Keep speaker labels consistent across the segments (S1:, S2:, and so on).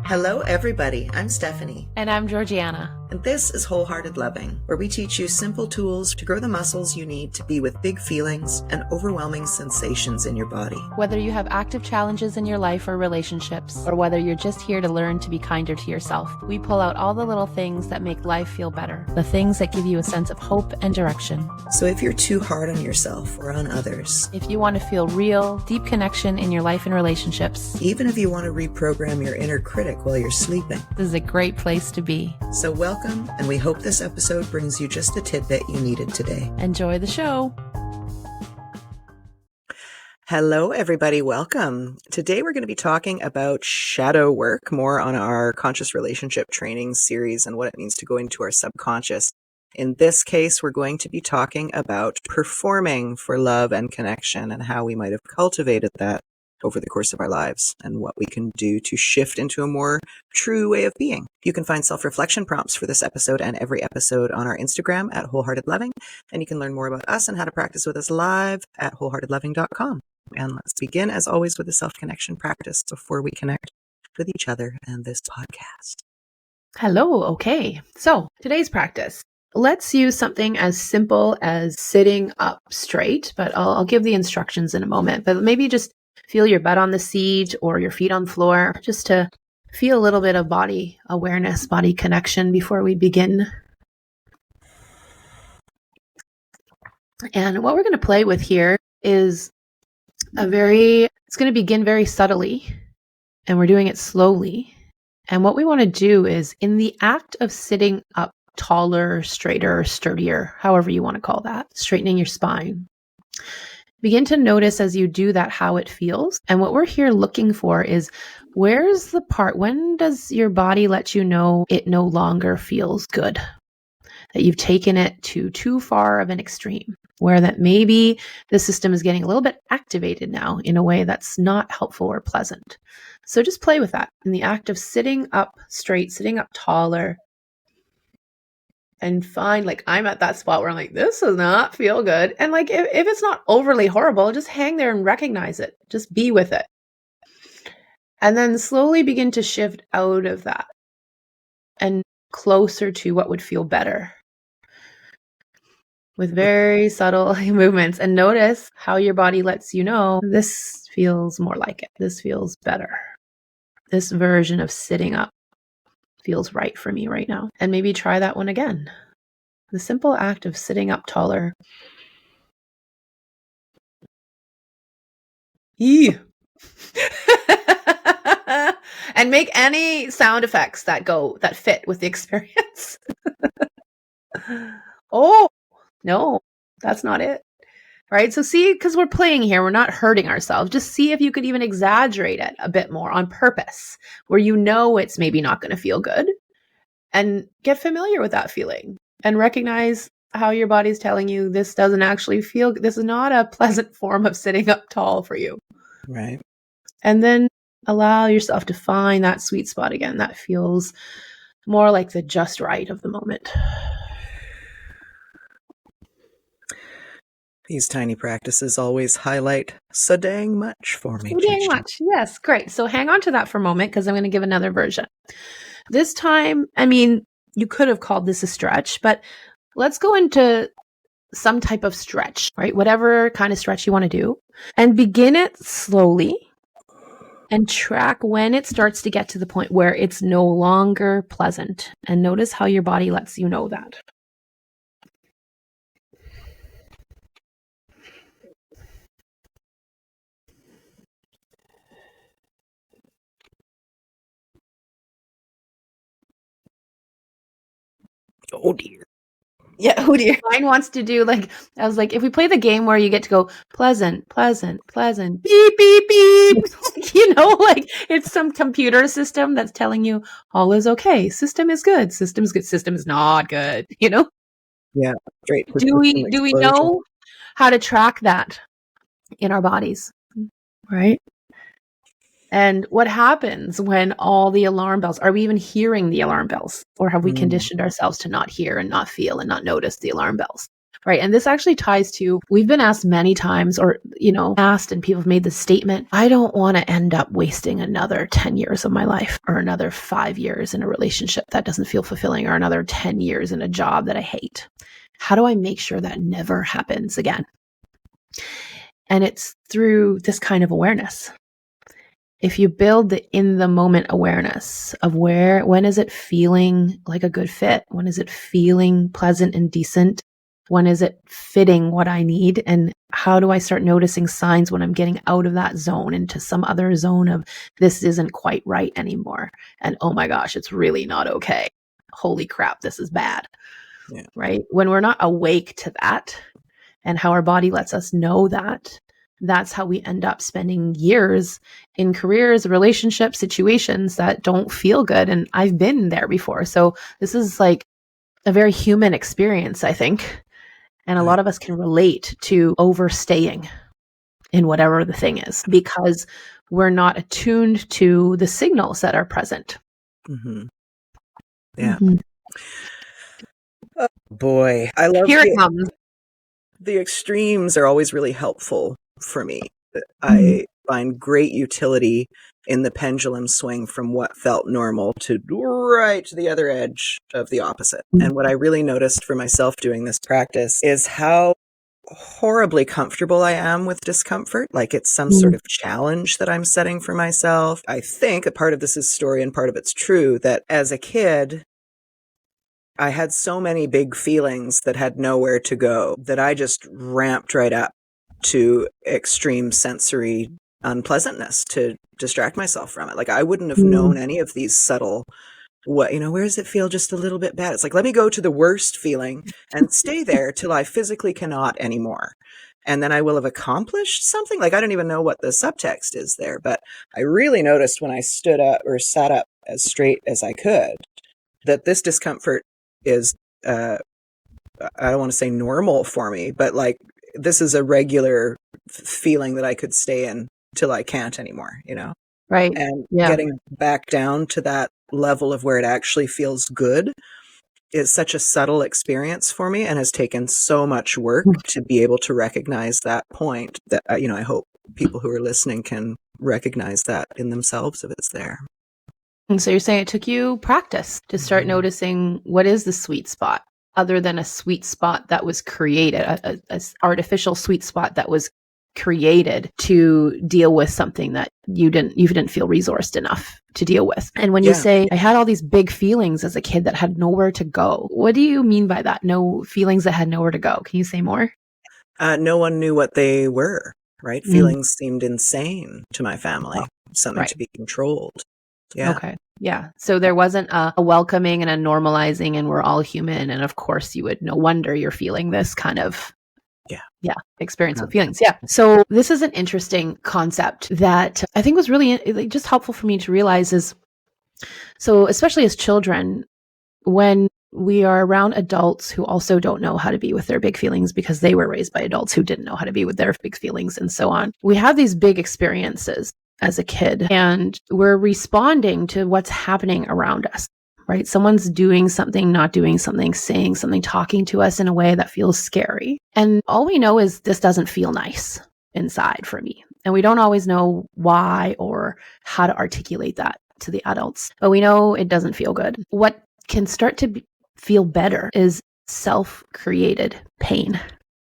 S1: Hello, everybody. I'm Stephanie.
S2: And I'm Georgianna.
S1: And this is Wholehearted Loving, where we teach you simple tools to grow the muscles you need to be with big feelings and overwhelming sensations in your body.
S2: Whether you have active challenges in your life or relationships, or whether you're just here to learn to be kinder to yourself, we pull out all the little things that make life feel better, the things that give you a sense of hope and direction.
S1: So if you're too hard on yourself or on others,
S2: if you want to feel real, deep connection in your life and relationships,
S1: even if you want to reprogram your inner critic while you're sleeping,
S2: this is a great place to be.
S1: So welcome, and we hope this episode brings you just the tidbit you needed today.
S2: Enjoy the show.
S1: Hello, everybody. Welcome. Today we're going to be talking about shadow work, more on our conscious relationship training series and what it means to go into our subconscious. In this case, we're going to be talking about performing for love and connection and how we might have cultivated that over the course of our lives and what we can do to shift into a more true way of being. You can find self-reflection prompts for this episode and every episode on our Instagram at Wholehearted Loving, and you can learn more about us and how to practice with us live at wholeheartedloving.com. And let's begin, as always, with a self-connection practice before we connect with each other and this podcast.
S2: Hello. Okay. So today's practice. Let's use something as simple as sitting up straight, but I'll give the instructions in a moment. But maybe just feel your butt on the seat or your feet on the floor, just to feel a little bit of body awareness, body connection before we begin. And what we're going to play with here is it's going to begin very subtly, and we're doing it slowly. And what we want to do is, in the act of sitting up taller, straighter, sturdier, however you want to call that, straightening your spine, begin to notice as you do that how it feels. And what we're here looking for is, where's the part, when does your body let you know it no longer feels good? That you've taken it to too far of an extreme, where that maybe the system is getting a little bit activated now in a way that's not helpful or pleasant. So just play with that in the act of sitting up straight, sitting up taller, and find, like, I'm at that spot where I'm like, this does not feel good. And like, if it's not overly horrible, just hang there and recognize it. Just be with it. And then slowly begin to shift out of that and closer to what would feel better, with very subtle movements. And notice how your body lets you know, this feels more like it. This feels better. This version of sitting up feels right for me right now. And maybe try that one again. The simple act of sitting up taller. And make any sound effects that fit with the experience. Oh, no, that's not it. Right? So see, because we're playing here, we're not hurting ourselves. Just see if you could even exaggerate it a bit more on purpose, where you know it's maybe not going to feel good, and get familiar with that feeling and recognize how your body's telling you this doesn't actually feel, this is not a pleasant form of sitting up tall for you.
S1: Right.
S2: And then allow yourself to find that sweet spot again that feels more like the just right of the moment.
S1: These tiny practices always highlight so dang much for me.
S2: So dang much. Yes, great. So hang on to that for a moment, because I'm going to give another version. This time, I mean, you could have called this a stretch, but let's go into some type of stretch, right? Whatever kind of stretch you want to do, and begin it slowly and track when it starts to get to the point where it's no longer pleasant. And notice how your body lets you know that.
S1: Oh dear.
S2: Yeah, oh dear. Mine wants to do, like, I was like, if we play the game where you get to go pleasant, pleasant, pleasant, beep, beep, beep, like it's some computer system that's telling you all is okay. System is good. System is good. System is not good.
S1: Yeah. Great.
S2: Do we know how to track that in our bodies? Right. And what happens when all the alarm bells, are we even hearing the alarm bells? Or have we conditioned ourselves to not hear and not feel and not notice the alarm bells? Right. And this actually ties to, we've been asked many times, or, asked, and people have made the statement, I don't want to end up wasting another 10 years of my life, or another 5 years in a relationship that doesn't feel fulfilling, or another 10 years in a job that I hate. How do I make sure that never happens again? And it's through this kind of awareness. If you build the in the moment awareness of when is it feeling like a good fit? When is it feeling pleasant and decent? When is it fitting what I need? And how do I start noticing signs when I'm getting out of that zone into some other zone of this isn't quite right anymore? And oh my gosh, it's really not okay. Holy crap, this is bad.
S1: Yeah.
S2: Right? When we're not awake to that and how our body lets us know that, that's how we end up spending years in careers, relationships, situations that don't feel good. And I've been there before. So this is like a very human experience, I think. And a lot of us can relate to overstaying in whatever the thing is, because we're not attuned to the signals that are present.
S1: Mm-hmm. Yeah. Mm-hmm. Oh, boy. I love
S2: Here it comes.
S1: The extremes are always really helpful for me. I find great utility in the pendulum swing from what felt normal to right to the other edge of the opposite. And what I really noticed for myself doing this practice is how horribly comfortable I am with discomfort. Like it's some sort of challenge that I'm setting for myself. I think a part of this is story and part of it's true, that as a kid, I had so many big feelings that had nowhere to go that I just ramped right up to extreme sensory unpleasantness to distract myself from it. Like I wouldn't have known any of these subtle, where does it feel just a little bit bad? It's like, let me go to the worst feeling and stay there till I physically cannot anymore. And then I will have accomplished something. Like I don't even know what the subtext is there, but I really noticed when I stood up or sat up as straight as I could that this discomfort is, I don't want to say normal for me, but like this is a regular feeling that I could stay in till I can't anymore,
S2: Right.
S1: And getting back down to that level of where it actually feels good is such a subtle experience for me and has taken so much work to be able to recognize that point that, I hope people who are listening can recognize that in themselves if it's there.
S2: And so you're saying it took you practice to start noticing what is the sweet spot, other than a sweet spot that was created, a artificial sweet spot that was created to deal with something that you didn't feel resourced enough to deal with. And when you say, I had all these big feelings as a kid that had nowhere to go, what do you mean by that? No feelings that had nowhere to go. Can you say more?
S1: No one knew what they were, right? Feelings seemed insane to my family, something to be controlled. Yeah.
S2: Okay. Yeah. So there wasn't a welcoming and a normalizing, and we're all human. And of course you would, no wonder you're feeling this kind of experience with feelings. Yeah. So this is an interesting concept that I think was really just helpful for me to realize is, so especially as children, when we are around adults who also don't know how to be with their big feelings because they were raised by adults who didn't know how to be with their big feelings and so on, we have these big experiences as a kid and we're responding to what's happening around us. Right? Someone's doing something, not doing something, saying something, talking to us in a way that feels scary. And all we know is this doesn't feel nice inside for me. And we don't always know why or how to articulate that to the adults, but we know it doesn't feel good. What can start to feel better is self-created pain.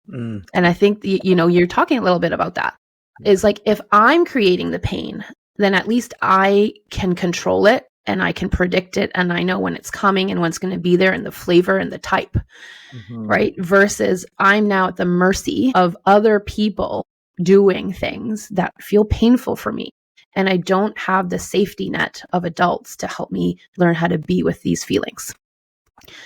S2: And I think, you're talking a little bit about that. Is like, if I'm creating the pain, then at least I can control it. And I can predict it, and I know when it's coming and when it's going to be there, and the flavor and the type, right? Versus I'm now at the mercy of other people doing things that feel painful for me. And I don't have the safety net of adults to help me learn how to be with these feelings.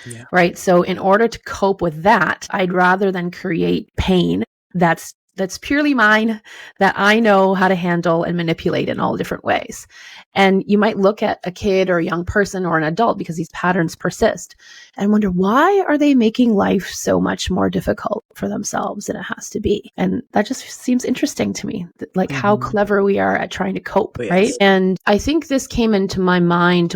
S2: Yeah. Right? So in order to cope with that, I'd rather than create pain that's purely mine, that I know how to handle and manipulate in all different ways. And you might look at a kid or a young person or an adult, because these patterns persist, and wonder, why are they making life so much more difficult for themselves than it has to be? And that just seems interesting to me, like how clever we are at trying to cope, right? And I think this came into my mind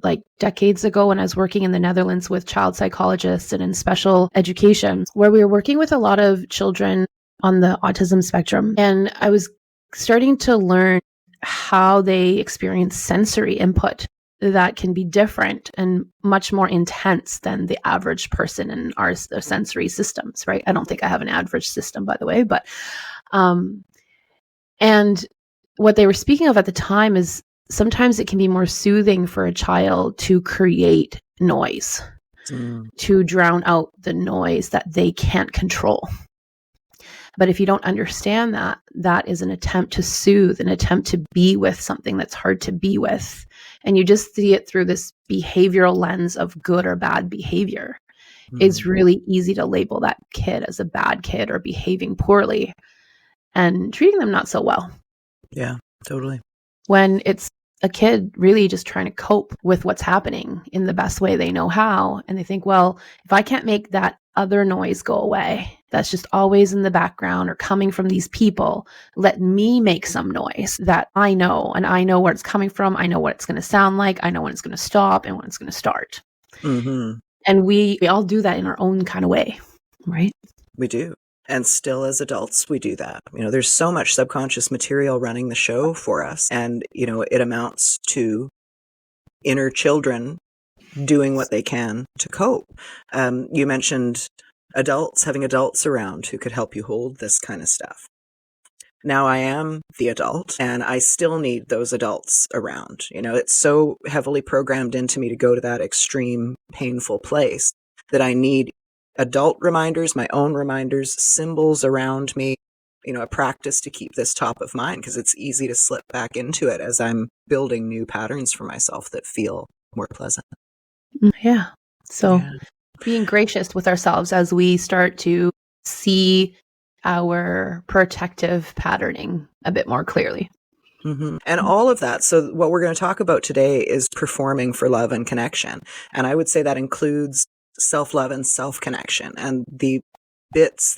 S2: like decades ago when I was working in the Netherlands with child psychologists and in special education, where we were working with a lot of children on the autism spectrum. And I was starting to learn how they experience sensory input that can be different and much more intense than the average person in our sensory systems, right? I don't think I have an average system, by the way, but, and what they were speaking of at the time is sometimes it can be more soothing for a child to create noise, to drown out the noise that they can't control. But if you don't understand that, that is an attempt to soothe, an attempt to be with something that's hard to be with. And you just see it through this behavioral lens of good or bad behavior. It's really easy to label that kid as a bad kid or behaving poorly and treating them not so well.
S1: Yeah, totally.
S2: When it's a kid really just trying to cope with what's happening in the best way they know how. And they think, well, if I can't make that other noise go away, that's just always in the background or coming from these people, let me make some noise that I know, and I know where it's coming from. I know what it's going to sound like. I know when it's going to stop and when it's going to start.
S1: Mm-hmm.
S2: And we all do that in our own kind of way, right?
S1: We do. And still as adults, we do that. There's so much subconscious material running the show for us. And, it amounts to inner children doing what they can to cope. You mentioned having adults around who could help you hold this kind of stuff. Now I am the adult and I still need those adults around. It's so heavily programmed into me to go to that extreme, painful place that I need adult reminders, my own reminders, symbols around me, a practice to keep this top of mind, because it's easy to slip back into it as I'm building new patterns for myself that feel more pleasant.
S2: Yeah. So being gracious with ourselves as we start to see our protective patterning a bit more clearly.
S1: Mm-hmm. And all of that. So what we're going to talk about today is performing for love and connection. And I would say that includes self-love and self-connection. And the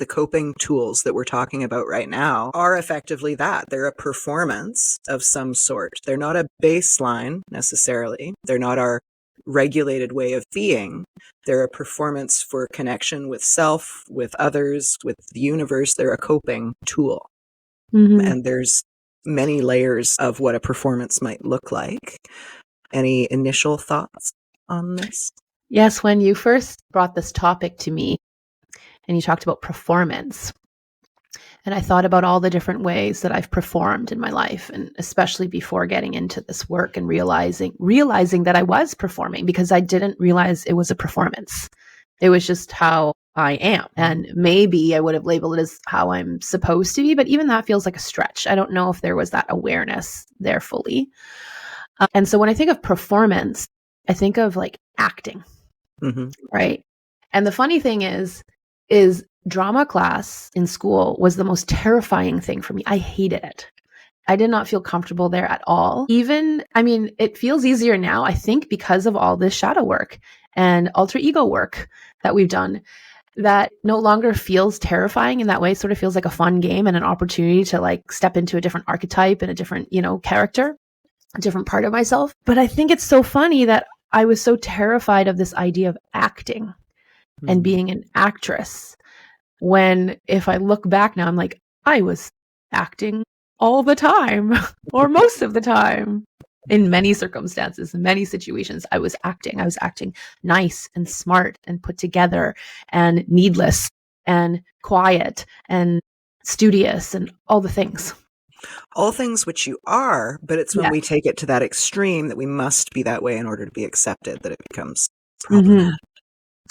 S1: coping tools that we're talking about right now are effectively that. They're a performance of some sort. They're not a baseline necessarily. They're not our regulated way of being. They're a performance for connection with self, with others, with the universe. They're a coping tool. Mm-hmm. And there's many layers of what a performance might look like. Any initial thoughts on this?
S2: Yes, when you first brought this topic to me and you talked about performance, and I thought about all the different ways that I've performed in my life, and especially before getting into this work and realizing that I was performing, because I didn't realize it was a performance. It was just how I am. And maybe I would have labeled it as how I'm supposed to be, but even that feels like a stretch. I don't know if there was that awareness there fully. And so when I think of performance, I think of like acting, right? And the funny thing is drama class in school was the most terrifying thing for me. I hated it. I did not feel comfortable there at all. It feels easier now, I think, because of all this shadow work and alter ego work that we've done, that no longer feels terrifying in that way. It sort of feels like a fun game and an opportunity to like step into a different archetype and a different, character, a different part of myself. But I think it's so funny that I was so terrified of this idea of acting and being an actress, when if I look back now, I'm like, I was acting all the time or most of the time. In many circumstances, in many situations, I was acting nice and smart and put together and needless and quiet and studious and all the things.
S1: All things which you are, but it's when we take it to that extreme that we must be that way in order to be accepted that it becomes problematic.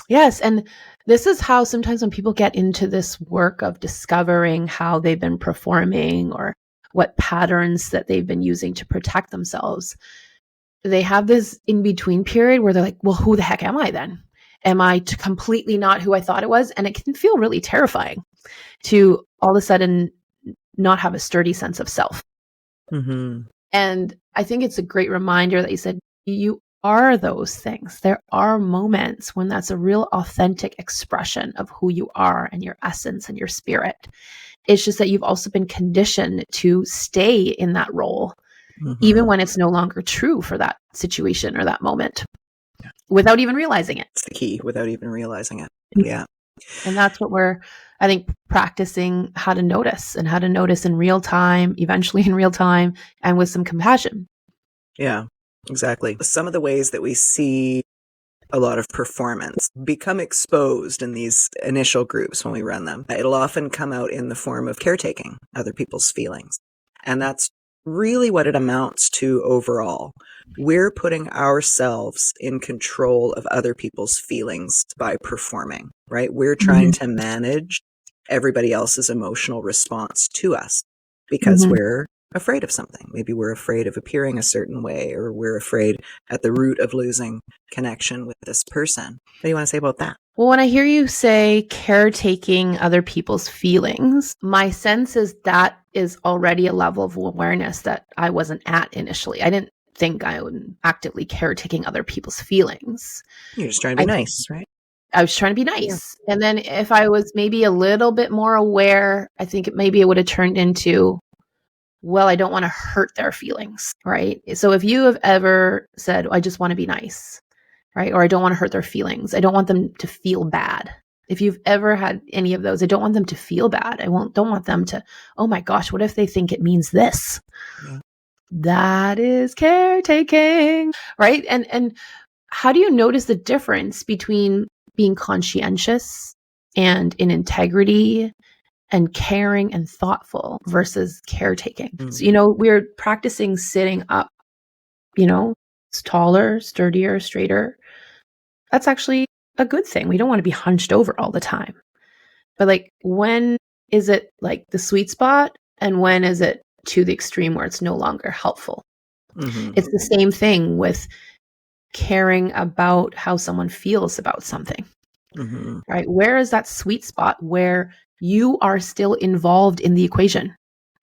S2: Yes. And this is how sometimes when people get into this work of discovering how they've been performing or what patterns that they've been using to protect themselves, they have this in-between period where they're like, well, who the heck am I then? Am I completely not who I thought it was? And it can feel really terrifying to all of a sudden not have a sturdy sense of self. And I think it's a great reminder that you said, you are those things. There are moments when that's a real authentic expression of who you are and your essence and your spirit. It's just that you've also been conditioned to stay in that role even when it's no longer true for that situation or that moment, without even realizing it.
S1: It's the key, without even realizing it. Yeah.
S2: And that's what we're, I think, practicing how to notice in real time, eventually in real time, and with some compassion.
S1: Yeah, exactly. Some of the ways that we see a lot of performance become exposed in these initial groups when we run them. It'll often come out in the form of caretaking other people's feelings. And that's really what it amounts to overall. We're putting ourselves in control of other people's feelings by performing, right? We're trying to manage everybody else's emotional response to us because we're afraid of something. Maybe we're afraid of appearing a certain way, or we're afraid at the root of losing connection with this person. What do you want to say about that?
S2: Well, when I hear you say caretaking other people's feelings, my sense is that is already a level of awareness that I wasn't at initially. I didn't think I was actively caretaking other people's feelings.
S1: You're just trying to be nice, right?
S2: I was trying to be nice. Yeah. And then if I was maybe a little bit more aware, I think maybe it would have turned into, well, I don't want to hurt their feelings, right? So if you have ever said, I just want to be nice, right? Or I don't want to hurt their feelings. I don't want them to feel bad. If you've ever had any of those, I don't want them to feel bad. Don't want them to, oh my gosh, what if they think it means this? Yeah. That is caretaking, right? And how do you notice the difference between being conscientious and in integrity and caring and thoughtful versus caretaking? So, we're practicing sitting up, it's taller, sturdier, straighter. That's actually a good thing. We don't want to be hunched over all the time. But when is it the sweet spot, and when is it to the extreme where it's no longer helpful? It's the same thing with caring about how someone feels about something, right? Where is that sweet spot where you are still involved in the equation?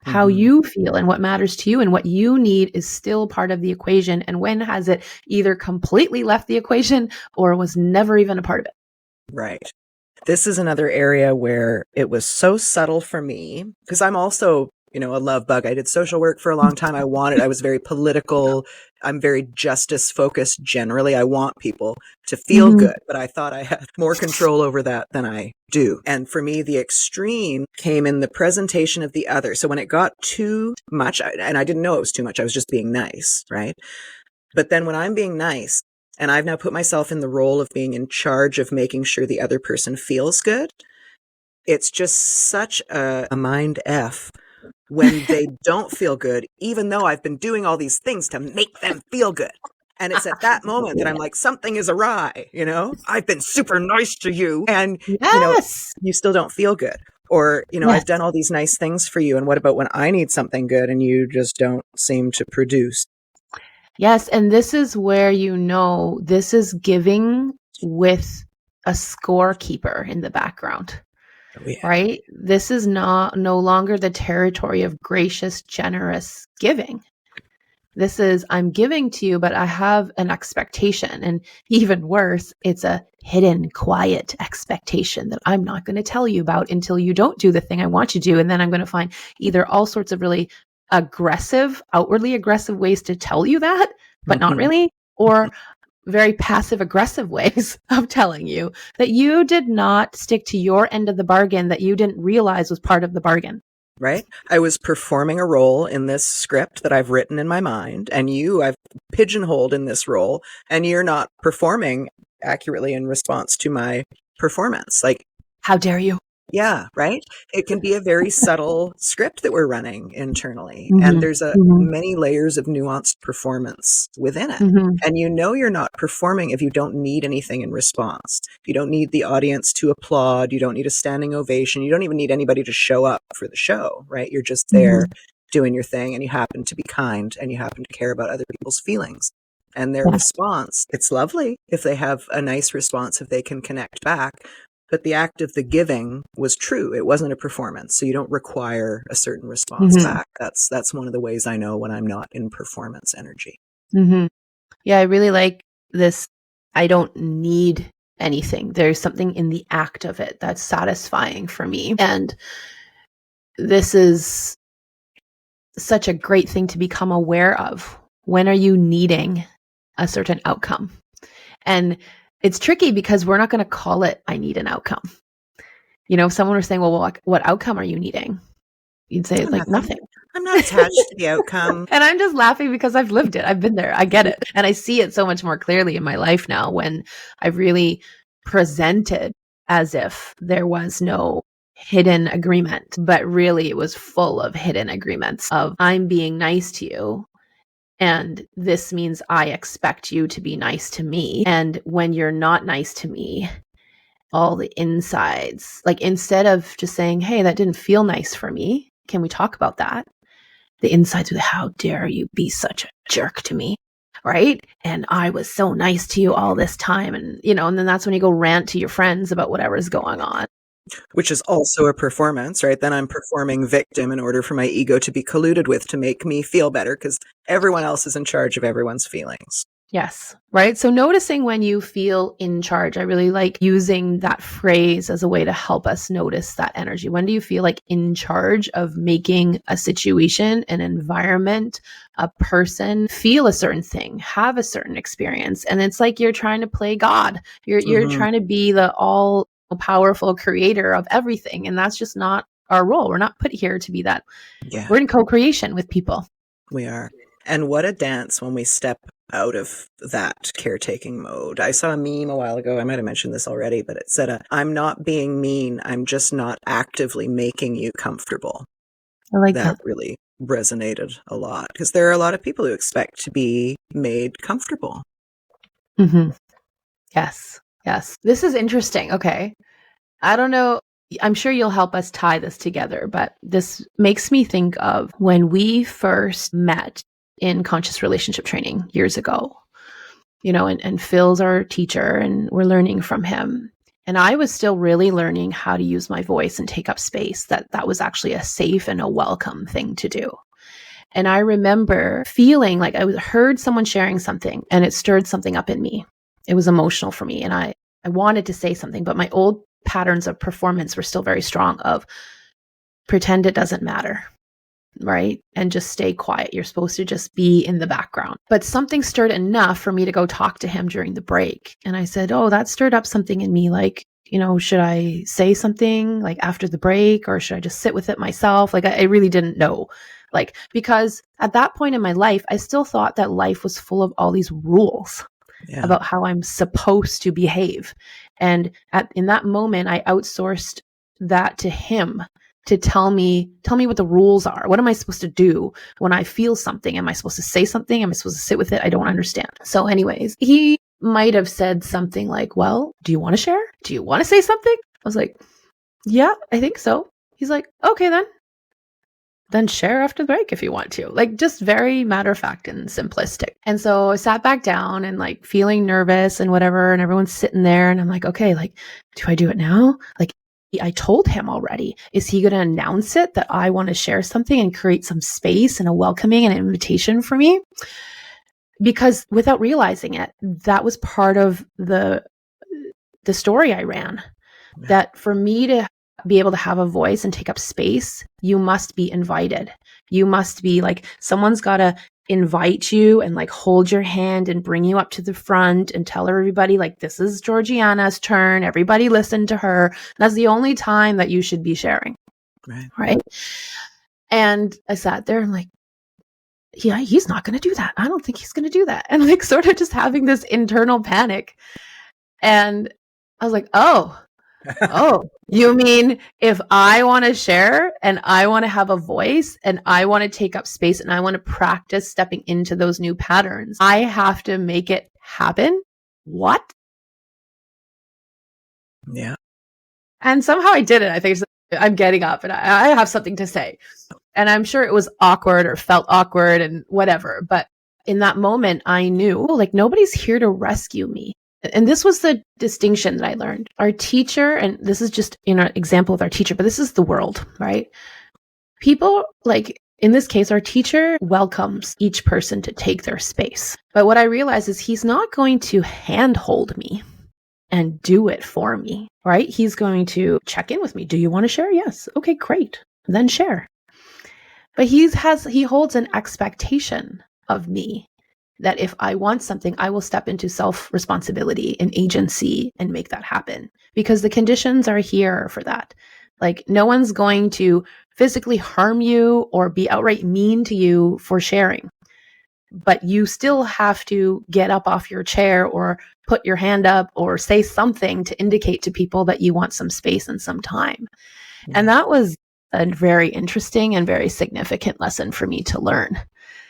S2: How you feel and what matters to you and what you need is still part of the equation. And when has it either completely left the equation or was never even a part of it?
S1: Right. This is another area where it was so subtle for me, because I'm also, a love bug. I did social work for a long time. I was very political. I'm very justice focused generally. I want people to feel good, but I thought I had more control over that than I do. And for me, the extreme came in the presentation of the other. So when it got too much, and I didn't know it was too much, I was just being nice, right? But then when I'm being nice, and I've now put myself in the role of being in charge of making sure the other person feels good, it's just such a mind F when they don't feel good, even though I've been doing all these things to make them feel good. And it's at that moment that I'm like, something is awry, I've been super nice to you and, you still don't feel good. Or, I've done all these nice things for you. And what about when I need something good and you just don't seem to produce?
S2: Yes. And this is where, this is giving with a scorekeeper in the background. Oh, yeah. Right? This is no longer the territory of gracious, generous giving. This is, I'm giving to you, but I have an expectation. And even worse, it's a hidden, quiet expectation that I'm not going to tell you about until you don't do the thing I want you to do. And then I'm going to find either all sorts of really outwardly aggressive ways to tell you that, but not really, or very passive aggressive ways of telling you that you did not stick to your end of the bargain that you didn't realize was part of the bargain.
S1: Right? I was performing a role in this script that I've written in my mind, and I've pigeonholed in this role, and you're not performing accurately in response to my performance.
S2: How dare you?
S1: Yeah, right? It can be a very subtle script that we're running internally. And there's many layers of nuanced performance within it. And you're not performing if you don't need anything in response. You don't need the audience to applaud. You don't need a standing ovation. You don't even need anybody to show up for the show, right? You're just there doing your thing, and you happen to be kind, and you happen to care about other people's feelings. And their response, it's lovely if they have a nice response, if they can connect back. But the act of the giving was true. It wasn't a performance. So you don't require a certain response back. That's one of the ways I know when I'm not in performance energy.
S2: Yeah, I really like this. I don't need anything. There's something in the act of it that's satisfying for me. And this is such a great thing to become aware of. When are you needing a certain outcome? And it's tricky because we're not going to call it, I need an outcome. If someone was saying, well, what outcome are you needing? You'd say, like, nothing.
S1: I'm not attached to the outcome.
S2: And I'm just laughing because I've lived it. I've been there. I get it. And I see it so much more clearly in my life now when I've really presented as if there was no hidden agreement, but really it was full of hidden agreements of, I'm being nice to you, and this means I expect you to be nice to me. And when you're not nice to me, all the insides, like, instead of just saying, hey, that didn't feel nice for me, can we talk about that? The insides were, how dare you be such a jerk to me, right? And I was so nice to you all this time. And, and then that's when you go rant to your friends about whatever is going on.
S1: Which is also a performance, right? Then I'm performing victim in order for my ego to be colluded with to make me feel better because everyone else is in charge of everyone's feelings.
S2: Yes. Right. So noticing when you feel in charge, I really like using that phrase as a way to help us notice that energy. When do you feel like in charge of making a situation, an environment, a person feel a certain thing, have a certain experience? And it's like you're trying to play God. You're trying to be the all powerful creator of everything. And that's just not our role. We're not put here to be that.
S1: Yeah.
S2: We're in co-creation with people.
S1: We are. And what a dance when we step out of that caretaking mode. I saw a meme a while ago. I might have mentioned this already, but it said, I'm not being mean. I'm just not actively making you comfortable.
S2: I like that.
S1: That really resonated a lot because there are a lot of people who expect to be made comfortable.
S2: Mm-hmm. Yes. Yes. This is interesting. Okay. I don't know. I'm sure you'll help us tie this together, but this makes me think of when we first met in conscious relationship training years ago, and Phil's our teacher and we're learning from him. And I was still really learning how to use my voice and take up space, that was actually a safe and a welcome thing to do. And I remember feeling like I heard someone sharing something and it stirred something up in me. It was emotional for me. And I wanted to say something, but my old patterns of performance were still very strong of pretend it doesn't matter, right? And just stay quiet. You're supposed to just be in the background. But something stirred enough for me to go talk to him during the break. And I said, oh, that stirred up something in me. Like, should I say something like after the break or should I just sit with it myself? Like, I really didn't know. Like, because at that point in my life, I still thought that life was full of all these rules. Yeah. About how I'm supposed to behave. And in that moment, I outsourced that to him to tell me what the rules are. What am I supposed to do when I feel something? Am I supposed to say something? Am I supposed to sit with it? I don't understand. So anyways, he might have said something like, well, do you want to share? Do you want to say something? I was like, yeah, I think so. He's like, okay, then share after the break if you want to. Like, just very matter of fact and simplistic. And so I sat back down and like feeling nervous and whatever, and everyone's sitting there and I'm like, okay, like, do I do it now? Like, I told him already. Is he going to announce it that I want to share something and create some space and a welcoming and an invitation for me? Because without realizing it, that was part of the story I ran. Yeah. That for me to be able to have a voice and take up space, you must be invited. You must be like, someone's got to invite you and like hold your hand and bring you up to the front and tell everybody like, this is Georgianna's turn. Everybody listen to her. That's the only time that you should be sharing. Right. And I sat there and like, yeah, he's not going to do that. I don't think he's going to do that. And like sort of just having this internal panic. And I was like, oh, you mean if I want to share and I want to have a voice and I want to take up space and I want to practice stepping into those new patterns, I have to make it happen? What?
S1: Yeah.
S2: And somehow I did it. I think I'm getting up and I have something to say. And I'm sure it was awkward or felt awkward and whatever. But in that moment, I knew like nobody's here to rescue me. And this was the distinction that I learned. Our teacher, and this is just an example of our teacher, but this is the world, right? People, like in this case, our teacher welcomes each person to take their space. But what I realized is he's not going to handhold me and do it for me, right? He's going to check in with me. Do you want to share? Yes. Okay, great. Then share. But he holds an expectation of me that if I want something, I will step into self-responsibility and agency and make that happen, because the conditions are here for that. Like, no one's going to physically harm you or be outright mean to you for sharing. But you still have to get up off your chair or put your hand up or say something to indicate to people that you want some space and some time.
S1: Yeah.
S2: And that was a very interesting and very significant lesson for me to learn.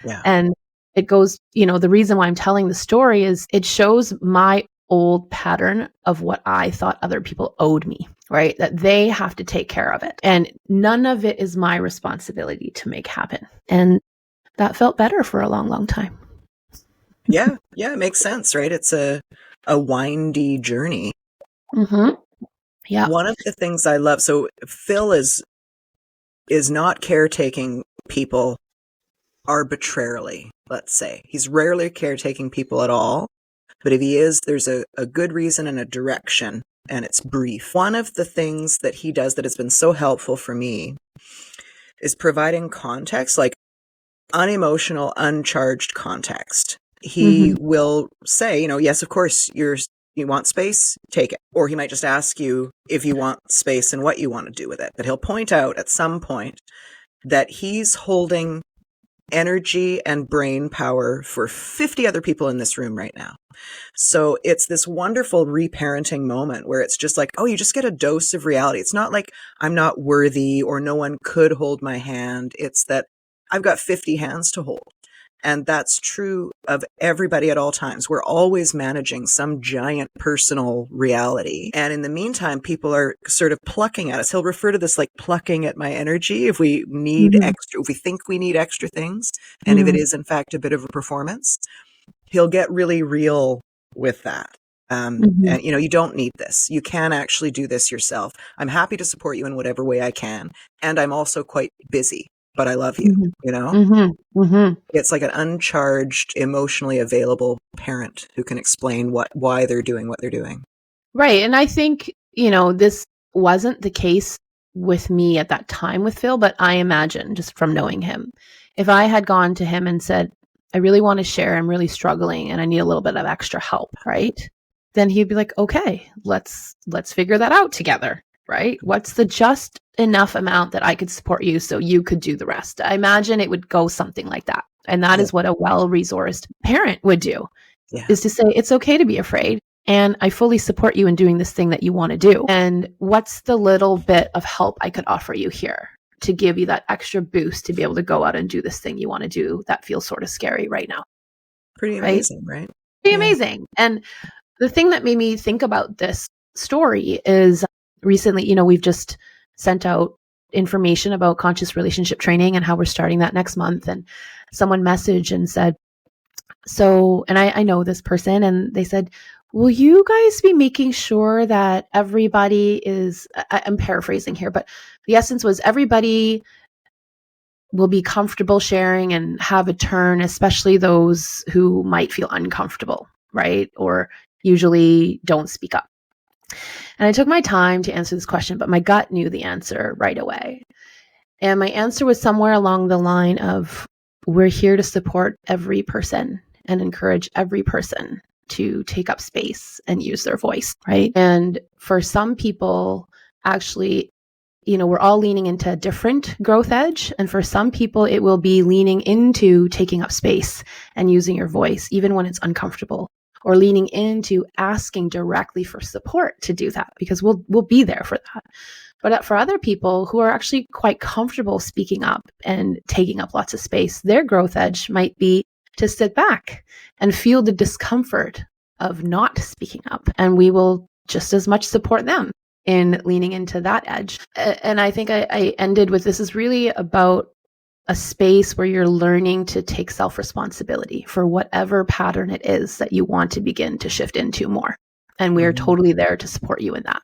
S1: Yeah.
S2: And it goes, the reason why I'm telling the story is it shows my old pattern of what I thought other people owed me, right? That they have to take care of it. And none of it is my responsibility to make happen. And that felt better for a long, long time.
S1: Yeah. Yeah. It makes sense, right? It's a windy journey.
S2: Mm-hmm. Yeah.
S1: One of the things I love, so Phil is not caretaking people arbitrarily, let's say. He's rarely caretaking people at all. But if he is, there's a good reason and a direction, and it's brief. One of the things that he does that has been so helpful for me is providing context, like unemotional, uncharged context. He will say, yes, of course, you want space, take it. Or he might just ask you if you want space and what you want to do with it. But he'll point out at some point that he's holding energy and brain power for 50 other people in this room right now. So it's this wonderful reparenting moment where it's just like, oh, you just get a dose of reality. It's not like I'm not worthy or no one could hold my hand. It's that I've got 50 hands to hold. And that's true of everybody at all times. We're always managing some giant personal reality. And in the meantime, people are sort of plucking at us. He'll refer to this like plucking at my energy if we need extra, if we think we need extra things. And if it is, in fact, a bit of a performance, he'll get really real with that. And, you don't need this. You can actually do this yourself. I'm happy to support you in whatever way I can. And I'm also quite busy, but I love you, It's like an uncharged, emotionally available parent who can explain why they're doing what they're doing.
S2: Right. And I think, this wasn't the case with me at that time with Phil, but I imagine just from knowing him, if I had gone to him and said, I really want to share, I'm really struggling and I need a little bit of extra help, right? Then he'd be like, okay, let's figure that out together, right? What's the just enough amount that I could support you so you could do the rest? I imagine it would go something like that. And that is what a well-resourced parent would do, is to say, it's okay to be afraid. And I fully support you in doing this thing that you want to do. And what's the little bit of help I could offer you here to give you that extra boost to be able to go out and do this thing you want to do that feels sort of scary right now?
S1: Pretty amazing, right?
S2: Pretty amazing. And the thing that made me think about this story is recently, we've just sent out information about conscious relationship training and how we're starting that next month. And someone messaged and said, and I know this person, and they said, will you guys be making sure that everybody is, I'm paraphrasing here, but the essence was everybody will be comfortable sharing and have a turn, especially those who might feel uncomfortable, right? Or usually don't speak up. And I took my time to answer this question, but my gut knew the answer right away. And my answer was somewhere along the line of, we're here to support every person and encourage every person to take up space and use their voice, right? And for some people, actually, we're all leaning into a different growth edge. And for some people, it will be leaning into taking up space and using your voice, even when it's uncomfortable, or leaning into asking directly for support to do that, because we'll be there for that. But for other people who are actually quite comfortable speaking up and taking up lots of space, their growth edge might be to sit back and feel the discomfort of not speaking up. And we will just as much support them in leaning into that edge. And I think I ended with, this is really about a space where you're learning to take self-responsibility for whatever pattern it is that you want to begin to shift into more. And we're totally there to support you in that.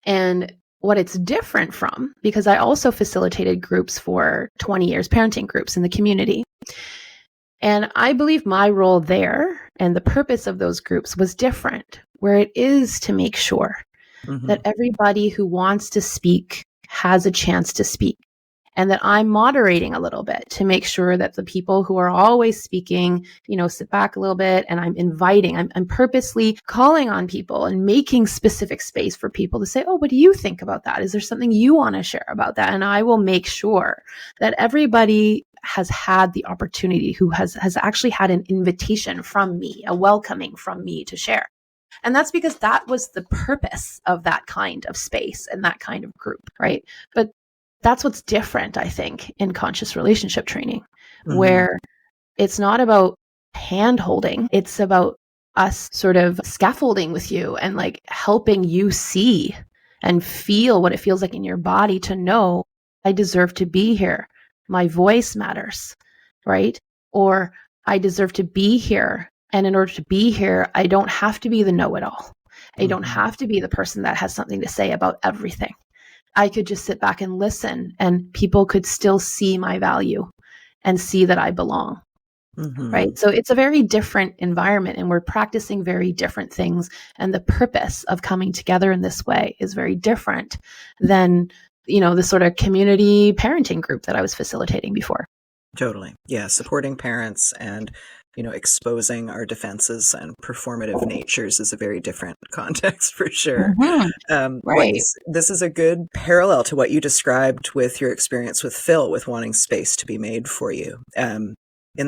S2: And what it's different from, because I also facilitated groups for 20 years, parenting groups in the community. And I believe my role there and the purpose of those groups was different, where it is to make sure that everybody who wants to speak has a chance to speak. and that I'm moderating a little bit to make sure that the people who are always speaking, sit back a little bit, and I'm purposely calling on people and making specific space for people to say, oh, what do you think about that? Is there something you want to share about that? And I will make sure that everybody has had the opportunity, who has actually had an invitation from me, a welcoming from me to share. And that's because that was the purpose of that kind of space and that kind of group, right? But that's what's different, I think, in conscious relationship training, where it's not about hand holding. It's about us sort of scaffolding with you and like helping you see and feel what it feels like in your body to know, I deserve to be here. My voice matters, right? Or I deserve to be here. And in order to be here, I don't have to be the know-it-all. I don't have to be the person that has something to say about everything. I could just sit back and listen, and people could still see my value and see that I belong. Right. So it's a very different environment, and we're practicing very different things. And the purpose of coming together in this way is very different than, the sort of community parenting group that I was facilitating before.
S1: Totally. Yeah. Supporting parents and, exposing our defenses and performative natures is a very different context for sure.
S2: Right.
S1: This is a good parallel to what you described with your experience with Phil, with wanting space to be made for you. In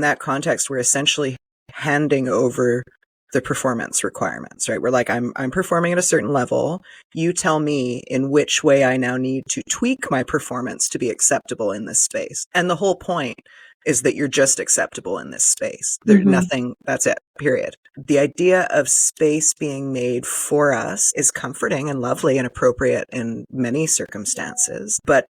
S1: that context, we're essentially handing over the performance requirements, right? We're like, I'm performing at a certain level. You tell me in which way I now need to tweak my performance to be acceptable in this space. And the whole point is that you're just acceptable in this space. There's nothing, that's it, period. The idea of space being made for us is comforting and lovely and appropriate in many circumstances. But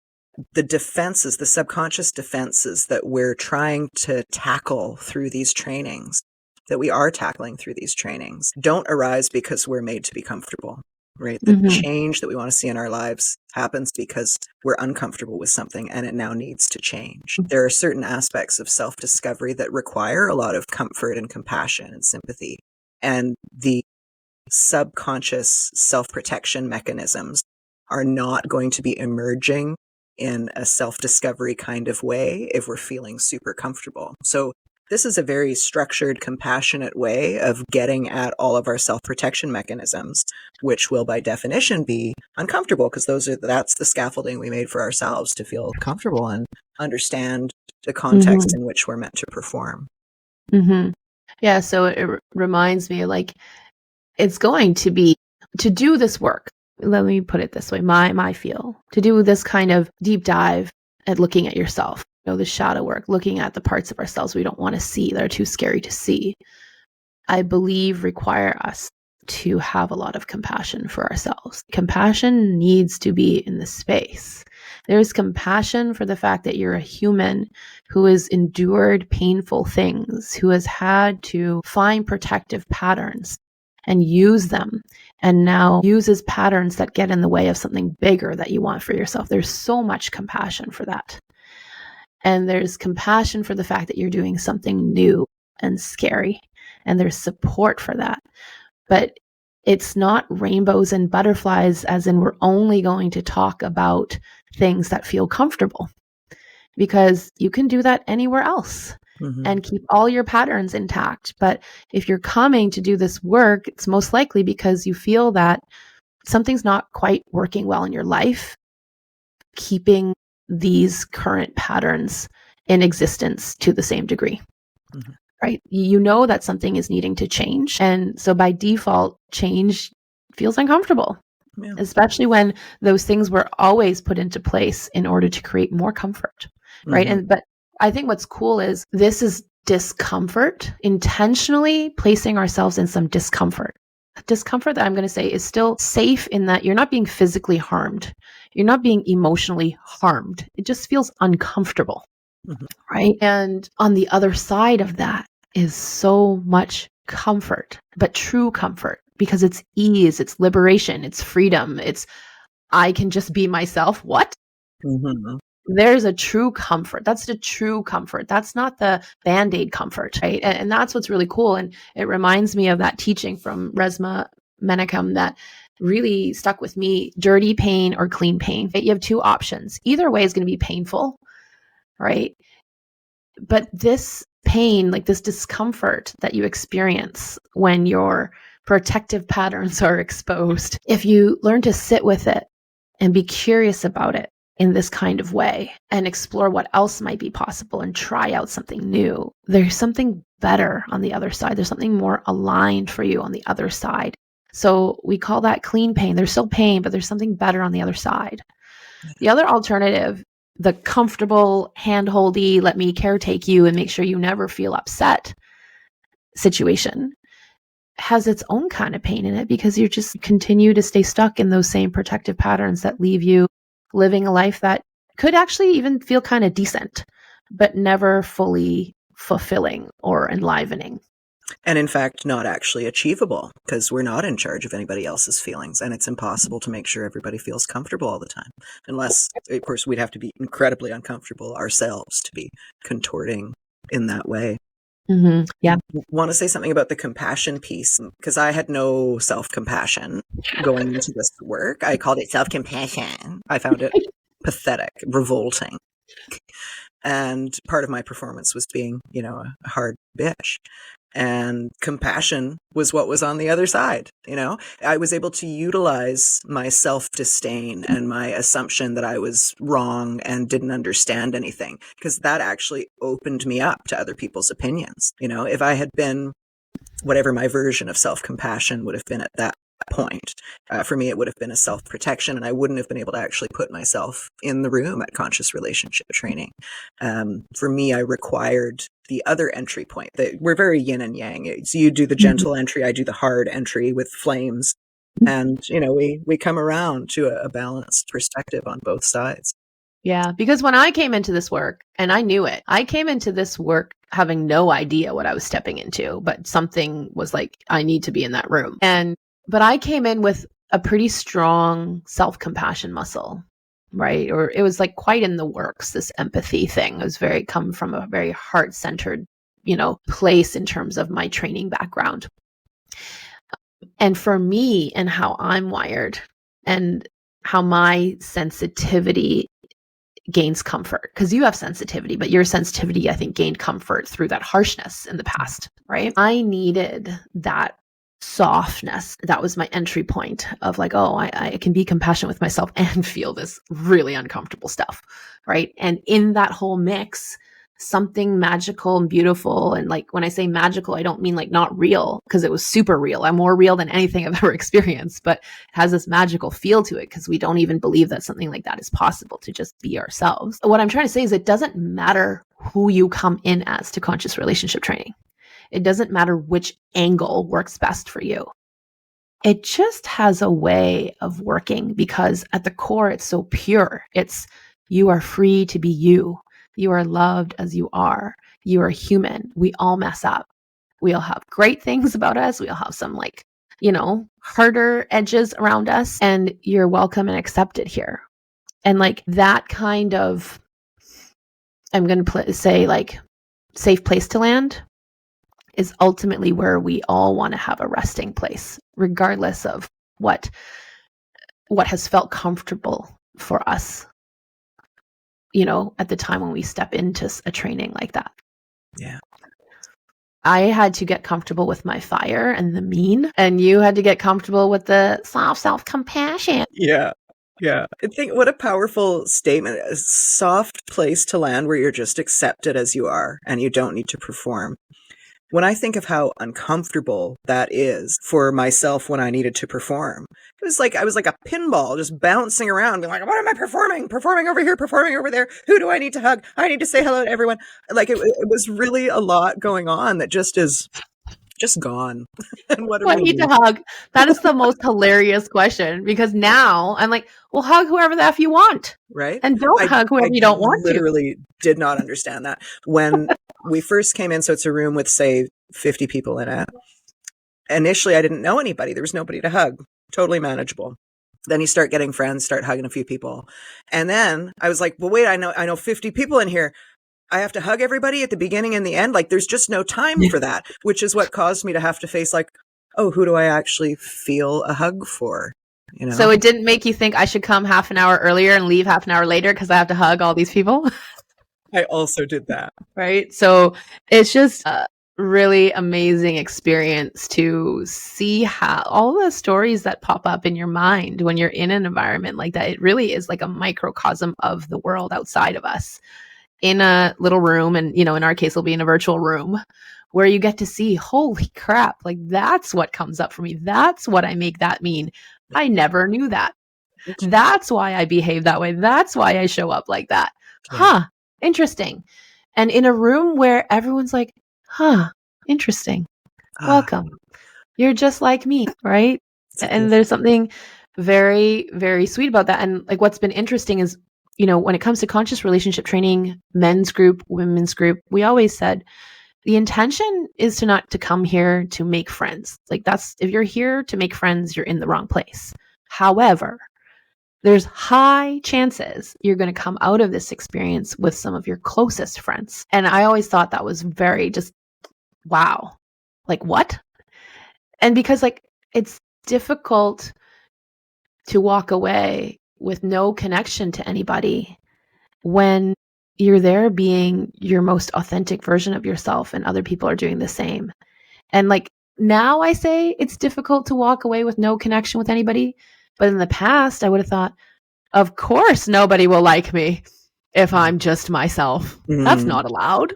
S1: the defenses, the subconscious defenses that we're trying to tackle through these trainings, that we are tackling through these trainings, don't arise because we're made to be comfortable, right? The change that we want to see in our lives happens because we're uncomfortable with something and it now needs to change. There are certain aspects of self-discovery that require a lot of comfort and compassion and sympathy. And the subconscious self-protection mechanisms are not going to be emerging in a self-discovery kind of way if we're feeling super comfortable. So this is a very structured, compassionate way of getting at all of our self-protection mechanisms, which will by definition be uncomfortable because that's the scaffolding we made for ourselves to feel comfortable and understand the context in which we're meant to perform.
S2: Yeah, so it reminds me, like, it's going to be, to do this work, let me put it this way, my feel, to do this kind of deep dive at looking at yourself, the shadow work, looking at the parts of ourselves we don't want to see, that are too scary to see, I believe require us to have a lot of compassion for ourselves. Compassion needs to be in the space. There's compassion for the fact that you're a human who has endured painful things, who has had to find protective patterns and use them, and now uses patterns that get in the way of something bigger that you want for yourself. There's so much compassion for that. And there's compassion for the fact that you're doing something new and scary, and there's support for that. But it's not rainbows and butterflies, as in we're only going to talk about things that feel comfortable, because you can do that anywhere else and keep all your patterns intact. But if you're coming to do this work, it's most likely because you feel that something's not quite working well in your life, keeping these current patterns in existence to the same degree. Right? You know that something is needing to change. And so by default, change feels uncomfortable, especially when those things were always put into place in order to create more comfort. Right. But I think what's cool is this is discomfort, intentionally placing ourselves in some discomfort. Discomfort that I'm going to say is still safe in that you're not being physically harmed. You're not being emotionally harmed. It just feels uncomfortable. Right. And on the other side of that is so much comfort, but true comfort, because it's ease, it's liberation, it's freedom. It's, I can just be myself. What? There's a true comfort. That's the true comfort. That's not the Band-Aid comfort, right? And that's what's really cool. And it reminds me of that teaching from Resmaa Menakem that really stuck with me: dirty pain or clean pain. You have two options. Either way is going to be painful, right? But this pain, like this discomfort that you experience when your protective patterns are exposed, if you learn to sit with it and be curious about it in this kind of way and explore what else might be possible and try out something new, there's something better on the other side. There's something more aligned for you on the other side. So we call that clean pain. There's still pain, but there's something better on the other side. The other alternative, the comfortable, hand-holdy, let me caretake you and make sure you never feel upset situation, has its own kind of pain in it, because you just continue to stay stuck in those same protective patterns that leave you living a life that could actually even feel kind of decent, but never fully fulfilling or enlivening.
S1: And in fact, not actually achievable, because we're not in charge of anybody else's feelings. And it's impossible to make sure everybody feels comfortable all the time. Unless, of course, we'd have to be incredibly uncomfortable ourselves to be contorting in that way.
S2: Mm-hmm. Yeah.
S1: I want to say something about the compassion piece, because I had no self-compassion going into this work. I called it self-compassion. I found it pathetic, revolting. And part of my performance was being, a hard bitch. And compassion was what was on the other side. I was able to utilize my self-disdain and my assumption that I was wrong and didn't understand anything, because that actually opened me up to other people's opinions. If I had been whatever my version of self-compassion would have been at that point, for me, it would have been a self-protection, and I wouldn't have been able to actually put myself in the room at conscious relationship training. For me, I required the other entry point. We're very yin and yang. So you do the gentle entry, I do the hard entry with flames, and we come around to a balanced perspective on both sides.
S2: Yeah, because when I came into this work, and I knew it, I came into this work having no idea what I was stepping into, but something was like, I need to be in that room. But I came in with a pretty strong self-compassion muscle, right? Or it was like quite in the works, this empathy thing. It was come from a very heart-centered, place in terms of my training background. And for me and how I'm wired and how my sensitivity gains comfort, because you have sensitivity, but your sensitivity, I think, gained comfort through that harshness in the past, right? I needed that softness. That was my entry point of like, oh, I can be compassionate with myself and feel this really uncomfortable stuff, right? And in that whole mix, something magical and beautiful. And like, when I say magical, I don't mean like not real, because it was super real. I'm more real than anything I've ever experienced, but it has this magical feel to it, because we don't even believe that something like that is possible, to just be ourselves. What I'm trying to say is it doesn't matter who you come in as to conscious relationship training. It doesn't matter which angle works best for you. It just has a way of working, because at the core, it's so pure. It's, you are free to be you. You are loved as you are. You are human. We all mess up. We all have great things about us. We all have some harder edges around us, and you're welcome and accepted here. And like that kind of, I'm going to say like safe place to land is ultimately where we all want to have a resting place, regardless of what has felt comfortable for us, at the time when we step into a training like that.
S1: Yeah. I
S2: had to get comfortable with my fire and the mean, and you had to get comfortable with the soft self-compassion.
S1: Yeah. Yeah. I think what a powerful statement. A soft place to land where you're just accepted as you are and you don't need to perform. When I think of how uncomfortable that is for myself when I needed to perform, it was like I was like a pinball just bouncing around, being like, what am I performing? Performing over here, performing over there. Who do I need to hug? I need to say hello to everyone. Like it was really a lot going on that just is just gone. And what
S2: I need to hug. That is the most hilarious question, because now I'm like, well, hug whoever the F you want.
S1: Right.
S2: And don't hug whoever you don't want to.
S1: I literally did not understand that. When we first came in, so it's a room with, say, 50 people in it. Initially, I didn't know anybody. There was nobody to hug. Totally manageable. Then you start getting friends, start hugging a few people. And then I was like, well, wait, I know 50 people in here. I have to hug everybody at the beginning and the end. Like, there's just no time for that, which is what caused me to have to face like, oh, who do I actually feel a hug for?
S2: So it didn't make you think I should come half an hour earlier and leave half an hour later because I have to hug all these people?
S1: I also did that.
S2: Right. So it's just a really amazing experience to see how all the stories that pop up in your mind when you're in an environment like that. It really is like a microcosm of the world outside of us in a little room. And, in our case, it'll be in a virtual room where you get to see, holy crap, like that's what comes up for me. That's what I make that mean. I never knew that. That's why I behave that way. That's why I show up like that.
S1: Yeah.
S2: Huh. Interesting. And in a room where everyone's like, huh, interesting. Welcome. You're just like me, right? And there's something very, very sweet about that. And like what's been interesting is, when it comes to conscious relationship training, men's group, women's group, we always said the intention is not to come here to make friends. Like if you're here to make friends, you're in the wrong place. However, there's high chances you're going to come out of this experience with some of your closest friends. And I always thought that was very just, wow, like what? And because like it's difficult to walk away with no connection to anybody when you're there being your most authentic version of yourself and other people are doing the same. And like now I say it's difficult to walk away with no connection with anybody. But in the past, I would have thought, of course, nobody will like me if I'm just myself. That's not allowed.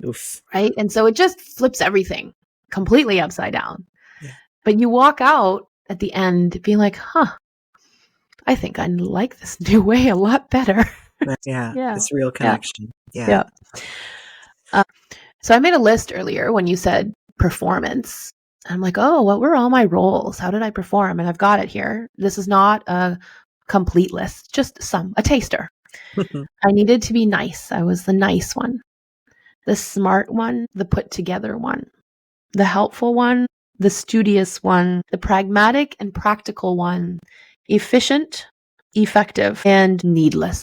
S1: Oof.
S2: Right. And so it just flips everything completely upside down.
S1: Yeah.
S2: But you walk out at the end being like, I think I like this new way a lot better.
S1: Yeah.
S2: Yeah.
S1: It's real connection.
S2: Yeah. So I made a list earlier when you said performance. I'm like, oh, what were all my roles? How did I perform? And I've got it here. This is not a complete list, just a taster. I needed to be nice. I was the nice one, the smart one, the put together one, the helpful one, the studious one, the pragmatic and practical one, efficient, effective, and needless.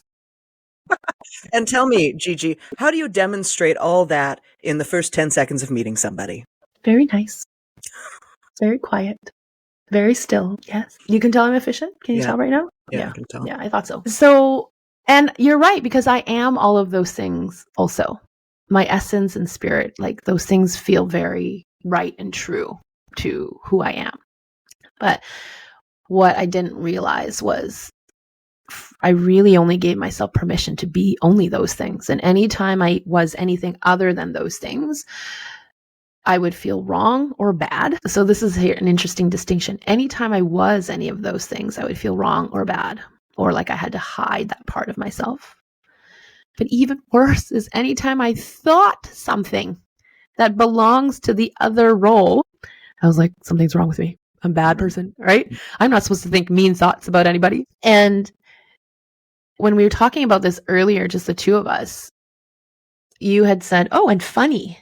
S1: And tell me, Gigi, how do you demonstrate all that in the first 10 seconds of meeting somebody?
S2: Very nice. Very quiet. Very still. Yes. You can tell I'm efficient. Can you tell right now?
S1: Yeah, I can tell.
S2: Yeah, I thought so. So, and you're right, because I am all of those things also. My essence and spirit, like those things feel very right and true to who I am. But what I didn't realize was I really only gave myself permission to be only those things. And anytime I was anything other than those things, I would feel wrong or bad. So this is here an interesting distinction. Anytime I was any of those things, I would feel wrong or bad, or like I had to hide that part of myself. But even worse is anytime I thought something that belongs to the other role, I was like, something's wrong with me. I'm a bad person, right? I'm not supposed to think mean thoughts about anybody. And when we were talking about this earlier, just the two of us, you had said, oh, and funny.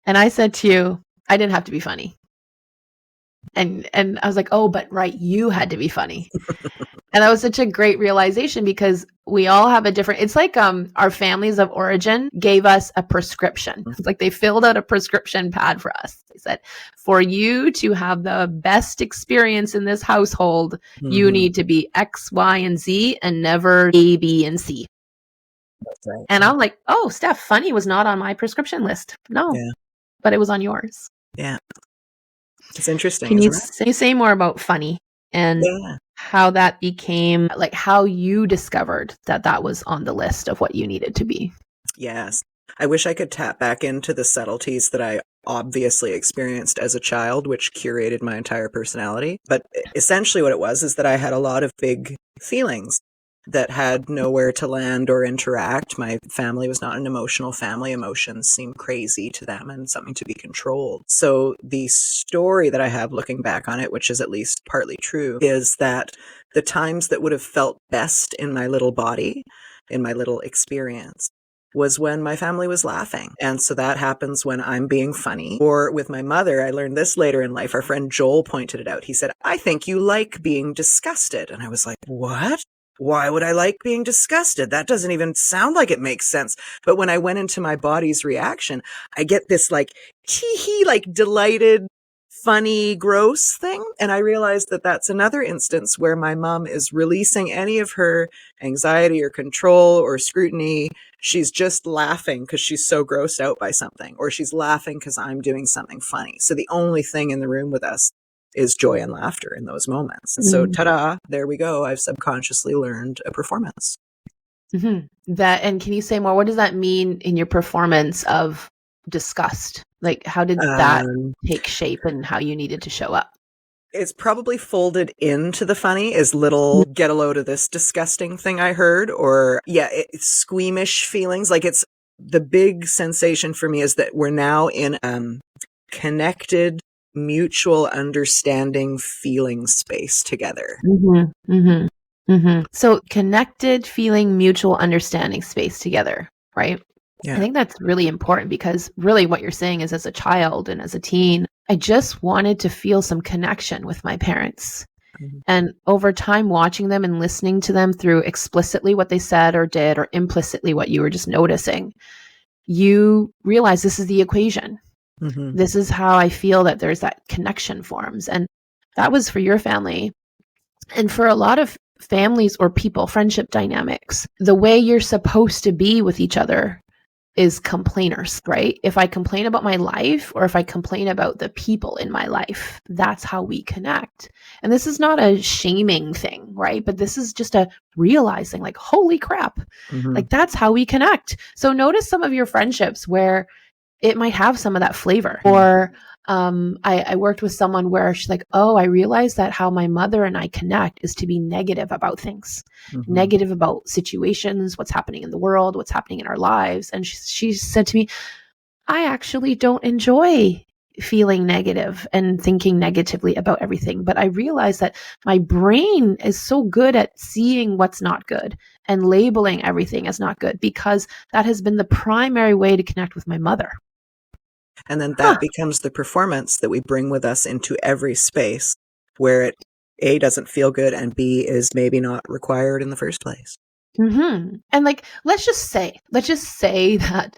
S2: And I said to you, I didn't have to be funny. And I was like, oh, but right, you had to be funny. And that was such a great realization because we all have a different, it's like our families of origin gave us a prescription. It's like they filled out a prescription pad for us. They said, for you to have the best experience in this household, you need to be X, Y, and Z and never A, B, and C.
S1: That's right.
S2: And I'm like, oh, Steph, funny was not on my prescription list. No, but it was on yours.
S1: Yeah. It's interesting.
S2: Can you say more about funny and how that became, like how you discovered that was on the list of what you needed to be?
S1: Yes. I wish I could tap back into the subtleties that I obviously experienced as a child, which curated my entire personality. But essentially what it was is that I had a lot of big feelings that had nowhere to land or interact. My family was not an emotional family. Emotions seemed crazy to them and something to be controlled. So the story that I have looking back on it, which is at least partly true, is that the times that would have felt best in my little body, in my little experience, was when my family was laughing. And so that happens when I'm being funny. Or with my mother, I learned this later in life. Our friend Joel pointed it out. He said, I think you like being disgusted. And I was like, what? Why would I like being disgusted? That doesn't even sound like it makes sense. But when I went into my body's reaction, I get this like tee-hee, like delighted funny, gross thing. And I realized that that's another instance where my mom is releasing any of her anxiety or control or scrutiny. She's just laughing because she's so grossed out by something, or she's laughing because I'm doing something funny. So the only thing in the room with us is joy and laughter in those moments. And so, ta-da, there we go. I've subconsciously learned a performance.
S2: That, and can you say more? What does that mean in your performance of disgust? Like, how did that take shape and how you needed to show up?
S1: It's probably folded into the funny as little get a load of this disgusting thing I heard, or it's squeamish feelings. Like, it's the big sensation for me is that we're now in connected, mutual understanding feeling space together.
S2: So connected, feeling, mutual understanding space together, right? Yeah. I think that's really important, because really what you're saying is, as a child and as a teen, I just wanted to feel some connection with my parents. And over time, watching them and listening to them through explicitly what they said or did, or implicitly what you were just noticing, you realize this is the equation. This is how I feel that there's that connection forms. And that was for your family. And for a lot of families or people, friendship dynamics, the way you're supposed to be with each other is complainers, right? If I complain about my life, or if I complain about the people in my life, that's how we connect. And this is not a shaming thing, right? But this is just a realizing, like, holy crap, like, that's how we connect. So notice some of your friendships where it might have some of that flavor. Or I worked with someone where she's like, oh, I realized that how my mother and I connect is to be negative about things, negative about situations, what's happening in the world, what's happening in our lives. And she said to me, I actually don't enjoy feeling negative and thinking negatively about everything. But I realized that my brain is so good at seeing what's not good and labeling everything as not good, because that has been the primary way to connect with my mother.
S1: And then that becomes the performance that we bring with us into every space where it, A, doesn't feel good, and B, is maybe not required in the first place.
S2: And like, let's just say that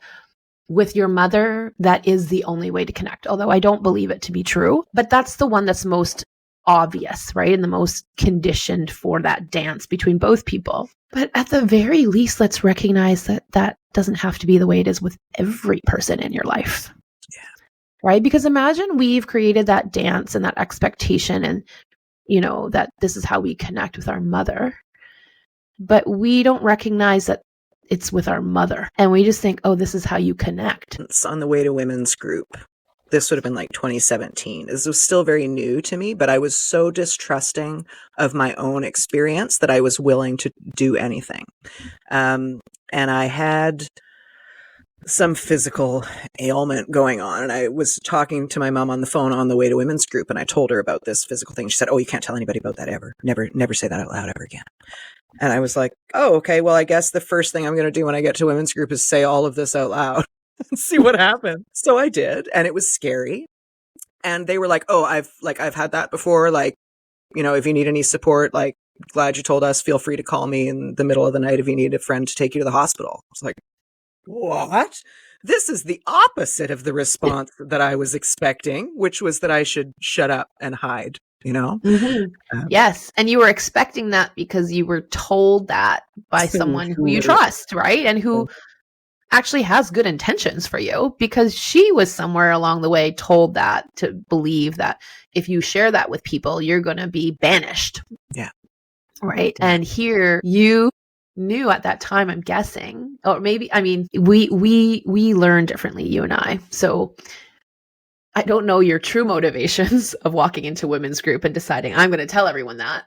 S2: with your mother, that is the only way to connect. Although I don't believe it to be true, but that's the one that's most obvious, right? And the most conditioned for that dance between both people. But at the very least, let's recognize that that doesn't have to be the way it is with every person in your life. Right? Because imagine we've created that dance and that expectation, and, you know, that this is how we connect with our mother, but we don't recognize that it's with our mother. And we just think, oh, this is how you connect.
S1: It's on the way to women's group. This would have been like 2017. This was still very new to me, but I was so distrusting of my own experience that I was willing to do anything. And I had some physical ailment going on. And I was talking to my mom on the phone on the way to women's group, and I told her about this physical thing. She said, oh, you can't tell anybody about that ever. Never say that out loud ever again. And I was like, oh, okay, well, I guess the first thing I'm going to do when I get to women's group is say all of this out loud and see what happens. So I did, and it was scary. And they were like, oh, I've had that before. Like, you know, if you need any support, like, glad you told us, feel free to call me in the middle of the night if you need a friend to take you to the hospital. I was like, what? This is the opposite of the response that I was expecting, which was that I should shut up and hide, you know?
S2: Yes. And you were expecting that because you were told that by someone who you trust, right? And who actually has good intentions for you, because she was somewhere along the way told that, to believe that if you share that with people, you're going to be banished.
S1: Yeah.
S2: Right. Yeah. And here you knew at that time, I'm guessing, or maybe, I mean, we learn differently, you and I. So I don't know your true motivations of walking into women's group and deciding I'm going to tell everyone that.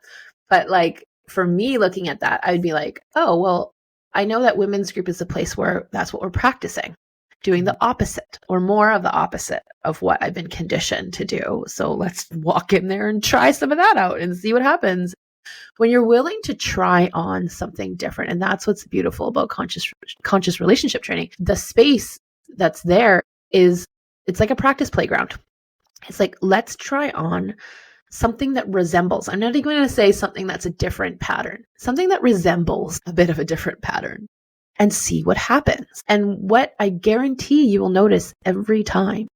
S2: But like, for me, looking at that, I'd be like, oh, well, I know that women's group is a place where that's what we're practicing, doing the opposite or more of the opposite of what I've been conditioned to do. So let's walk in there and try some of that out and see what happens. When you're willing to try on something different, and that's what's beautiful about conscious relationship training, the space that's there is, it's like a practice playground. It's like, let's try on something that resembles, I'm not even going to say something that's a different pattern, something that resembles a bit of a different pattern, and see what happens. And what I guarantee you will notice every time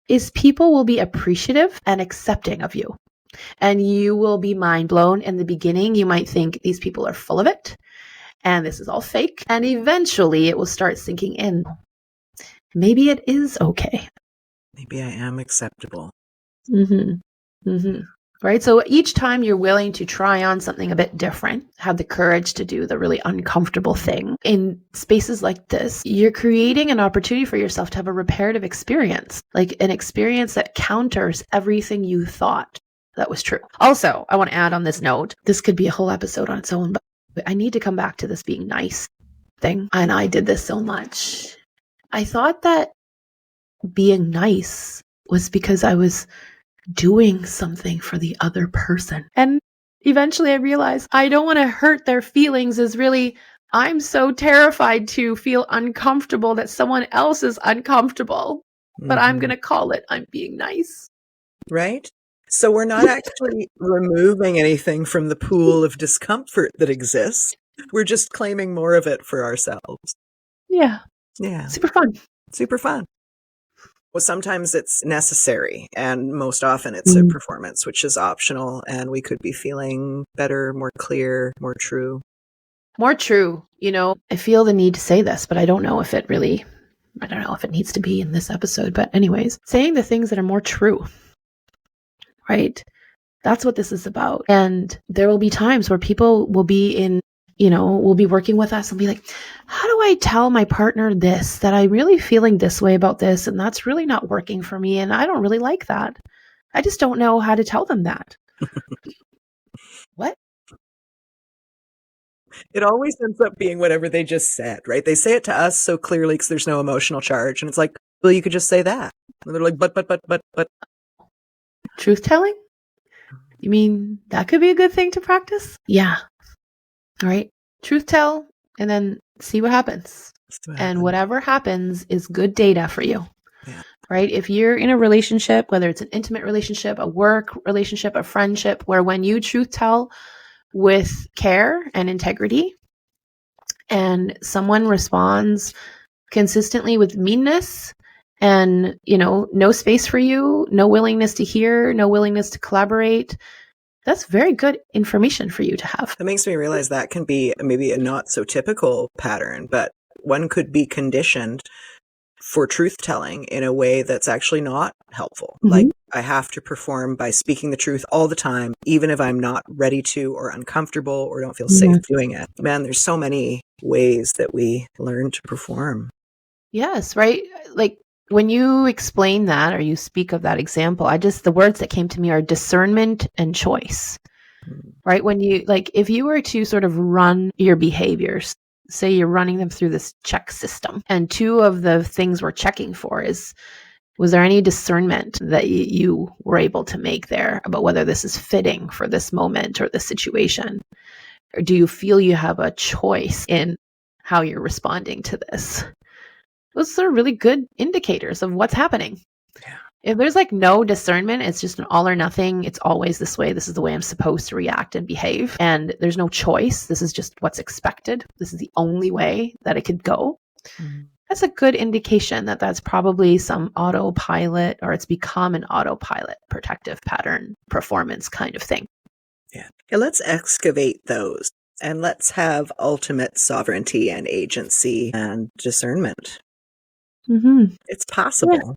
S2: is people will be appreciative and accepting of you. And you will be mind blown. In the beginning, you might think these people are full of it and this is all fake. And eventually it will start sinking in. Maybe it is okay.
S1: Maybe I am acceptable.
S2: Right? So each time you're willing to try on something a bit different, have the courage to do the really uncomfortable thing in spaces like this, you're creating an opportunity for yourself to have a reparative experience, like an experience that counters everything you thought that was true. Also, I want to add on this note, this could be a whole episode on its own, but I need to come back to this being nice thing. And I did this so much. I thought that being nice was because I was doing something for the other person. And eventually I realized I don't want to hurt their feelings is really, I'm so terrified to feel uncomfortable that someone else is uncomfortable, but I'm going to call it, I'm being nice.
S1: Right? So we're not actually removing anything from the pool of discomfort that exists. We're just claiming more of it for ourselves.
S2: Yeah.
S1: Yeah.
S2: Super fun.
S1: Super fun. Well, sometimes it's necessary, and most often it's a performance, which is optional, and we could be feeling better, more clear, more true.
S2: More true. I feel the need to say this, but I don't know if it needs to be in this episode. But anyways, saying the things that are more true, right? That's what this is about. And there will be times where people will be will be working with us and be like, how do I tell my partner this, that I'm really feeling this way about this, and that's really not working for me, and I don't really like that. I just don't know how to tell them that. What?
S1: It always ends up being whatever they just said, right? They say it to us so clearly because there's no emotional charge. And it's like, well, you could just say that. And they're like, but.
S2: Truth telling? You mean that could be a good thing to practice? Yeah. All right. Truth tell and then see what happens. And whatever happens is good data for you.
S1: Yeah.
S2: Right? If you're in a relationship, whether it's an intimate relationship, a work relationship, a friendship, where when you truth tell with care and integrity and someone responds consistently with meanness and, no space for you, no willingness to hear, no willingness to collaborate, that's very good information for you to have.
S1: That makes me realize that can be maybe a not so typical pattern, but one could be conditioned for truth telling in a way that's actually not helpful. Like, I have to perform by speaking the truth all the time, even if I'm not ready to or uncomfortable or don't feel safe doing it. Man, there's so many ways that we learn to perform.
S2: Yes, right? Like when you explain that or you speak of that example, the words that came to me are discernment and choice. Right? When you, if you were to sort of run your behaviors, say you're running them through this check system, and two of the things we're checking for was there any discernment that you were able to make there about whether this is fitting for this moment or this situation? Or do you feel you have a choice in how you're responding to this? Those are really good indicators of what's happening.
S1: Yeah.
S2: If there's no discernment, it's just an all or nothing. It's always this way. This is the way I'm supposed to react and behave. And there's no choice. This is just what's expected. This is the only way that it could go. That's a good indication that that's probably some autopilot, or it's become an autopilot protective pattern performance kind of thing.
S1: Yeah. Let's excavate those and let's have ultimate sovereignty and agency and discernment. It's possible.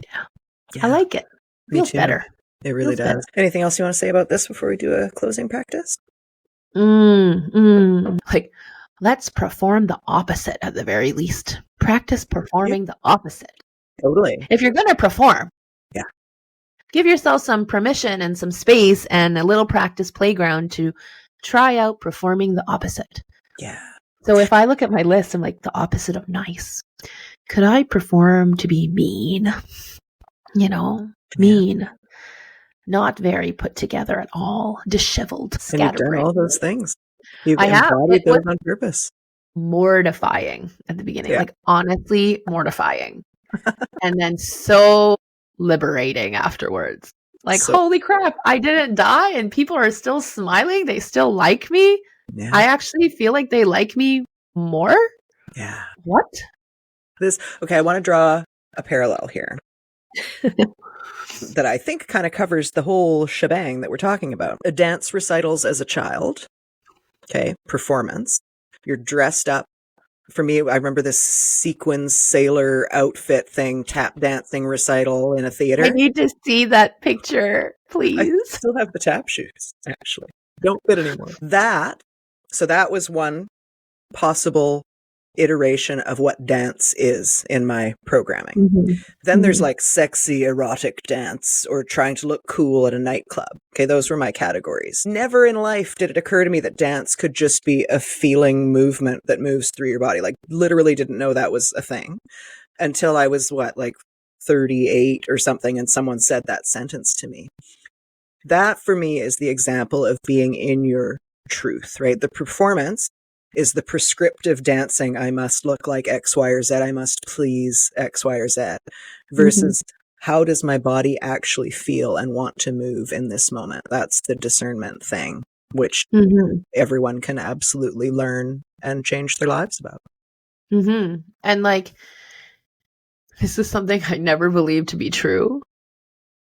S2: Yeah. I like it. Feels better.
S1: It really does. Better. Anything else you want to say about this before we do a closing practice?
S2: Let's perform the opposite at the very least. Practice performing the opposite.
S1: Totally.
S2: If you're going to perform, give yourself some permission and some space and a little practice playground to try out performing the opposite.
S1: Yeah.
S2: So if I look at my list, I'm like, the opposite of nice. Could I perform to be mean? Mean. Not very put together at all. Disheveled.
S1: And you've done all those things. You've
S2: embodied
S1: those on purpose.
S2: Mortifying at the beginning. Honestly, mortifying. And then so liberating afterwards. Holy crap, I didn't die and people are still smiling. They still like me. Yeah. I actually feel like they like me more.
S1: Yeah.
S2: What?
S1: I want to draw a parallel here. that I think kind of covers the whole shebang that we're talking about. Dance recitals as a child. Okay. Performance. You're dressed up. For me, I remember this sequin sailor outfit thing, tap dancing recital in a
S2: I
S1: theater.
S2: need to see that picture,
S1: I
S2: please.
S1: still have the tap shoes, actually. Don't fit anymore. So that was one possible iteration of what dance is in my programming.
S2: Mm-hmm.
S1: Then there's like sexy erotic dance or trying to look cool at a nightclub. Okay, those were my categories. Never in life did it occur to me that dance could just be a feeling movement that moves through your body. Like literally didn't know that was a thing until I was like 38 or something, and someone said that sentence to me. That for me is the example of being in your truth, right? The performance is the prescriptive dancing. I must look like X, Y, or Z. I must please X, Y, or Z versus how does my body actually feel and want to move in this moment? That's the discernment thing, which everyone can absolutely learn and change their lives about.
S2: And like, this is something I never believed to be true,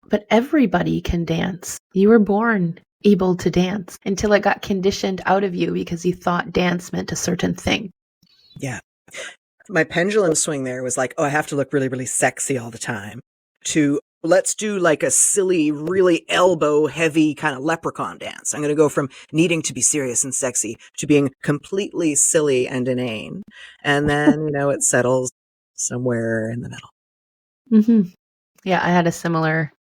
S2: but everybody can dance. You were born able to dance until it got conditioned out of you because you thought dance meant a certain thing.
S1: Yeah. My pendulum swing there was like, oh, I have to look really, really sexy all the time, to let's do like a silly, really elbow heavy kind of leprechaun dance. I'm going to go from needing to be serious and sexy to being completely silly and inane. And then, it settles somewhere in the middle.
S2: Yeah, I had a similar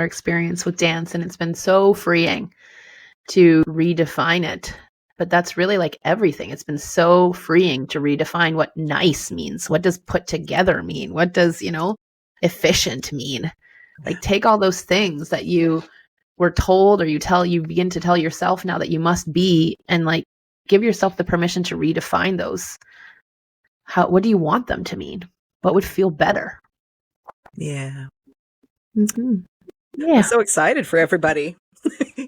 S2: experience with dance, and it's been so freeing to redefine it. But that's really like everything. It's been so freeing to redefine what nice means. What does put together mean? What does, efficient mean? Like take all those things that you were told or you begin to tell yourself now that you must be, and like give yourself the permission to redefine those. What do you want them to mean? What would feel better?
S1: Yeah.
S2: Yeah.
S1: I'm so excited for everybody.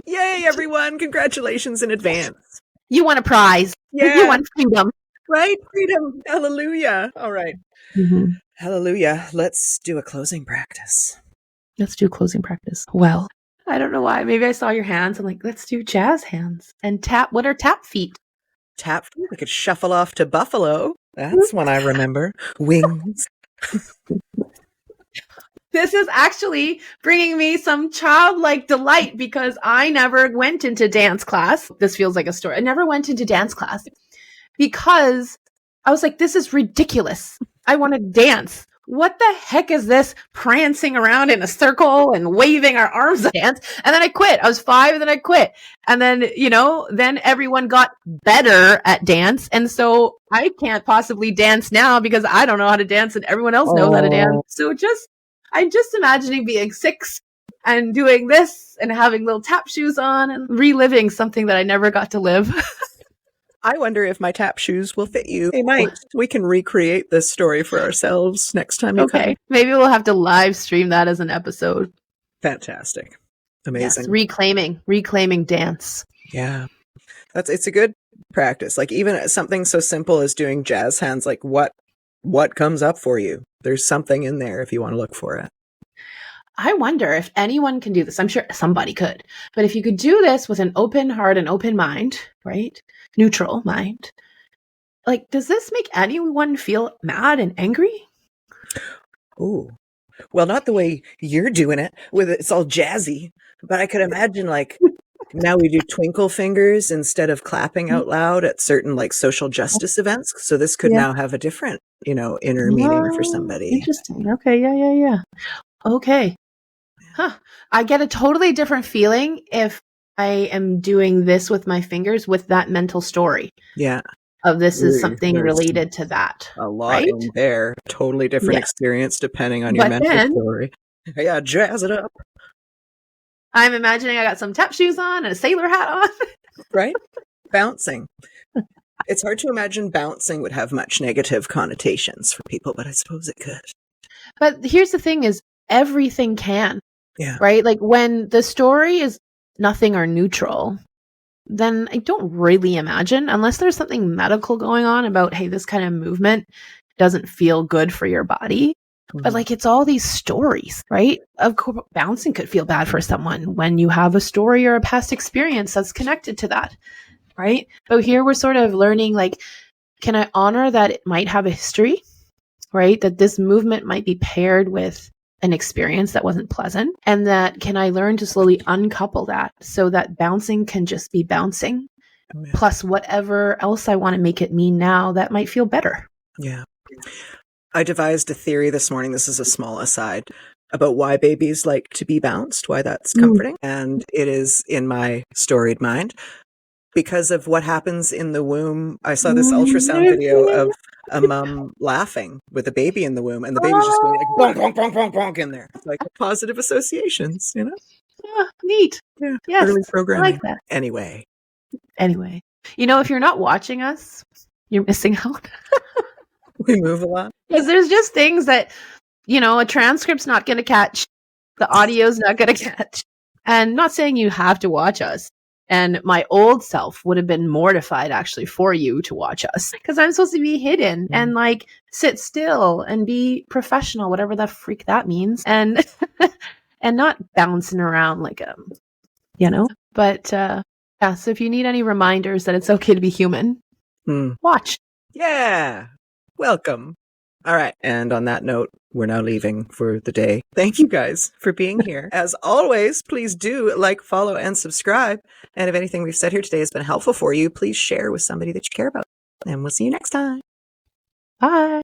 S1: Yay, everyone. Congratulations in advance.
S2: You want a prize.
S1: Yeah.
S2: You want freedom.
S1: Right? Freedom. Hallelujah. All right. Hallelujah. Let's do a closing practice.
S2: Let's do closing practice. Well, I don't know why. Maybe I saw your hands. I'm like, let's do jazz hands and tap. What are tap feet?
S1: Tap feet. We could shuffle off to Buffalo. That's one I remember. Wings.
S2: This is actually bringing me some childlike delight because I never went into dance class. This feels like a story. I never went into dance class because I was like, this is ridiculous. I want to dance. What the heck is this prancing around in a circle and waving our arms dance? And then I quit. I was 5 and then I quit. And then, then everyone got better at dance. And so I can't possibly dance now because I don't know how to dance and everyone else knows how to dance. So I'm just imagining being 6 and doing this and having little tap shoes on and reliving something that I never got to live.
S1: I wonder if my tap shoes will fit you. They might. We can recreate this story for ourselves next time you come.
S2: Maybe we'll have to live stream that as an episode.
S1: Fantastic. Amazing.
S2: Yes, reclaiming dance.
S1: Yeah. It's a good practice. Like even something so simple as doing jazz hands, like what comes up for you? There's something in there if you want to look for it.
S2: I wonder if anyone can do this. I'm sure somebody could. But if you could do this with an open heart and open mind, right? Neutral mind. Like, does this make anyone feel mad and angry?
S1: Ooh. Well, not the way you're doing it with it's all jazzy, but I could imagine like now we do twinkle fingers instead of clapping out loud at certain like social justice events. So this could now have a different, inner meaning for somebody.
S2: Interesting. Okay. Yeah. Okay. Huh. I get a totally different feeling if I am doing this with my fingers with that mental story.
S1: Yeah.
S2: Of this is something related to that.
S1: A lot in there. Totally different experience depending on your mental story. Yeah, jazz it up.
S2: I'm imagining I got some tap shoes on and a sailor hat on.
S1: Right? Bouncing. It's hard to imagine bouncing would have much negative connotations for people, but I suppose it could.
S2: But here's the thing is everything can.
S1: Yeah.
S2: Right? Like when the story is nothing or neutral, then I don't really imagine, unless there's something medical going on about, hey, this kind of movement doesn't feel good for your body. But like, it's all these stories, right? Of course, bouncing could feel bad for someone when you have a story or a past experience that's connected to that, right? But here we're sort of learning, like, can I honor that it might have a history, right? That this movement might be paired with an experience that wasn't pleasant. And that can I learn to slowly uncouple that so that bouncing can just be bouncing, plus whatever else I want to make it mean now that might feel better.
S1: Yeah. I devised a theory this morning. This is a small aside about why babies like to be bounced, why that's comforting. And it is in my storied mind because of what happens in the womb. I saw this ultrasound video of a mom laughing with a baby in the womb, and the baby's just going like bonk, bonk, bonk, bonk, bonk in there. It's like positive associations, you know?
S2: Yeah, neat.
S1: Yeah.
S2: Yes,
S1: Early programming.
S2: I like that.
S1: Anyway.
S2: You know, if you're not watching us, you're missing out.
S1: We move a lot.
S2: Because there's just things that, you know, a transcript's not going to catch. The audio's not going to catch. And not saying you have to watch us. And my old self would have been mortified actually for you to watch us. Because I'm supposed to be hidden and like sit still and be professional, whatever the freak that means. And and not bouncing around like you know. But yeah, so if you need any reminders that it's okay to be human, watch.
S1: Yeah. Welcome. All right. And on that note, we're now leaving for the day. Thank you guys for being here. As always, please do like, follow, and subscribe. And if anything we've said here today has been helpful for you, please share with somebody that you care about. And we'll see you next time.
S2: Bye.